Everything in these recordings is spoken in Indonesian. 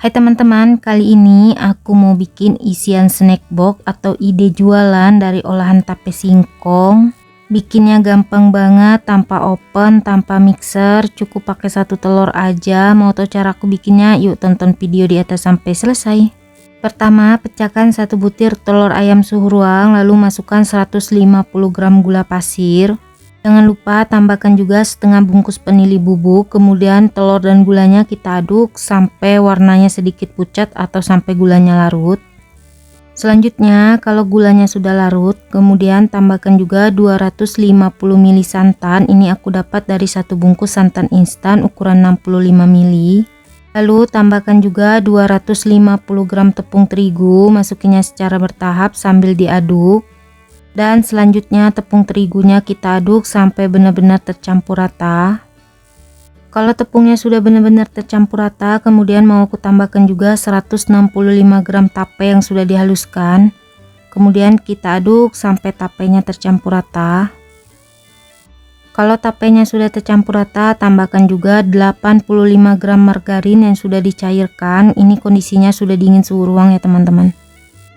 Hai teman-teman, kali ini aku mau bikin isian snack box atau ide jualan dari olahan tape singkong. Bikinnya gampang banget, tanpa oven, tanpa mixer, cukup pakai 1 telur aja. Mau tahu cara aku bikinnya? Yuk tonton video di atas sampai selesai. Pertama, pecahkan 1 butir telur ayam suhu ruang, lalu masukkan 150 gram gula pasir. Jangan lupa tambahkan juga setengah bungkus vanili bubuk, kemudian telur dan gulanya kita aduk sampai warnanya sedikit pucat atau sampai gulanya larut. Selanjutnya, kalau gulanya sudah larut, kemudian tambahkan juga 250 ml santan. Ini aku dapat dari 1 bungkus santan instan ukuran 65 ml. Lalu tambahkan juga 250 gram tepung terigu, masukinnya secara bertahap sambil diaduk. Dan selanjutnya tepung terigunya kita aduk sampai benar-benar tercampur rata. Kalau tepungnya sudah benar-benar tercampur rata, kemudian mau aku tambahkan juga 165 gram tape yang sudah dihaluskan. Kemudian kita aduk sampai tapenya tercampur rata. Kalau tapenya sudah tercampur rata, tambahkan juga 85 gram margarin yang sudah dicairkan. Ini kondisinya sudah dingin suhu ruang ya teman-teman.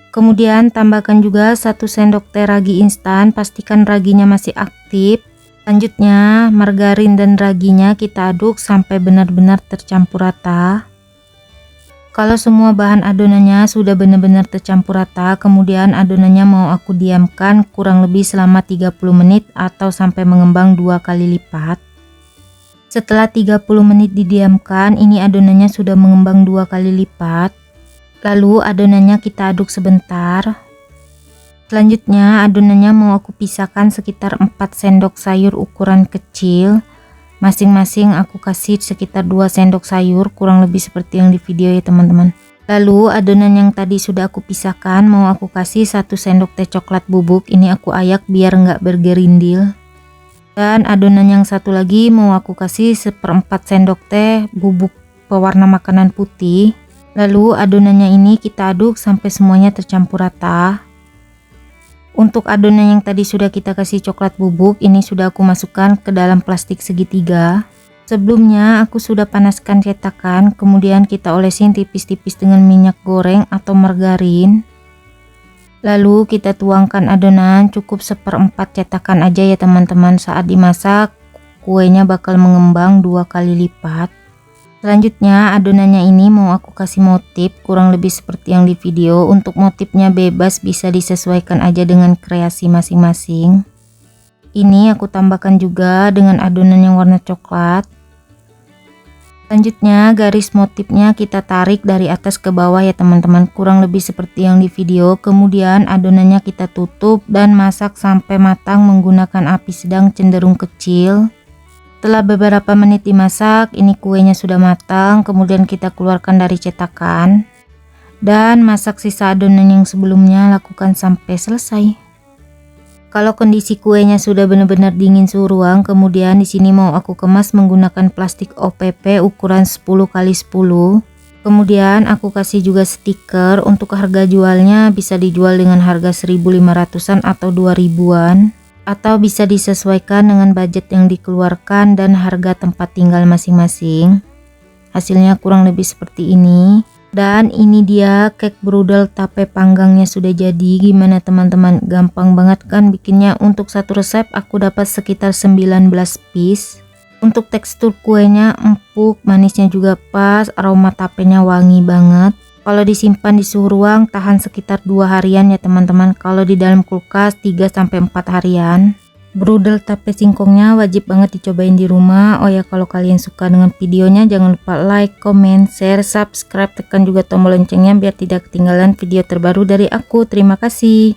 Kemudian tambahkan juga 1 sendok teh ragi instan, pastikan raginya masih aktif. Selanjutnya margarin dan raginya kita aduk sampai benar-benar tercampur rata. Kalau semua bahan adonannya sudah benar-benar tercampur rata, kemudian adonannya mau aku diamkan kurang lebih selama 30 menit atau sampai mengembang 2 kali lipat. Setelah 30 menit didiamkan, ini adonannya sudah mengembang 2 kali lipat. Lalu adonannya kita aduk sebentar. Selanjutnya adonannya mau aku pisahkan sekitar 4 sendok sayur ukuran kecil. Masing-masing aku kasih sekitar 2 sendok sayur, kurang lebih seperti yang di video ya teman-teman. Lalu adonan yang tadi sudah aku pisahkan mau aku kasih 1 sendok teh coklat bubuk. Ini aku ayak biar nggak bergerindil. Dan adonan yang satu lagi mau aku kasih 1/4 sendok teh bubuk pewarna makanan putih. Lalu adonannya ini kita aduk sampai semuanya tercampur rata. Untuk adonan yang tadi sudah kita kasih coklat bubuk, ini sudah aku masukkan ke dalam plastik segitiga. Sebelumnya aku sudah panaskan cetakan, kemudian kita olesin tipis-tipis dengan minyak goreng atau margarin. Lalu kita tuangkan adonan, cukup 1/4 cetakan aja ya teman-teman. Saat dimasak, kuenya bakal mengembang 2 kali lipat. Selanjutnya adonannya ini mau aku kasih motif kurang lebih seperti yang di video. Untuk motifnya bebas, bisa disesuaikan aja dengan kreasi masing-masing. Ini aku tambahkan juga dengan adonan yang warna coklat. Selanjutnya garis motifnya kita tarik dari atas ke bawah ya teman-teman, kurang lebih seperti yang di video. Kemudian adonannya kita tutup dan masak sampai matang menggunakan api sedang cenderung kecil. Setelah beberapa menit dimasak, ini kuenya sudah matang, kemudian kita keluarkan dari cetakan dan masak sisa adonan yang sebelumnya, lakukan sampai selesai. Kalau kondisi kuenya sudah benar-benar dingin suhu ruang, kemudian di sini mau aku kemas menggunakan plastik OPP ukuran 10 x 10. Kemudian aku kasih juga stiker. Untuk harga jualnya bisa dijual dengan harga 1.500-an atau 2.000-an. Atau bisa disesuaikan dengan budget yang dikeluarkan dan harga tempat tinggal masing-masing. Hasilnya kurang lebih seperti ini. Dan ini dia cake brudel tape panggangnya sudah jadi. Gimana teman-teman? Gampang banget kan bikinnya? Untuk satu resep aku dapat sekitar 19 piece. Untuk tekstur kuenya empuk, manisnya juga pas, aroma tapenya wangi banget. Kalau disimpan di suhu ruang tahan sekitar 2 harian ya teman-teman. Kalau di dalam kulkas 3-4 harian. Brudel tape singkongnya wajib banget dicobain di rumah. Oh ya, kalau kalian suka dengan videonya jangan lupa like, comment, share, subscribe, tekan juga tombol loncengnya biar tidak ketinggalan video terbaru dari aku. Terima kasih.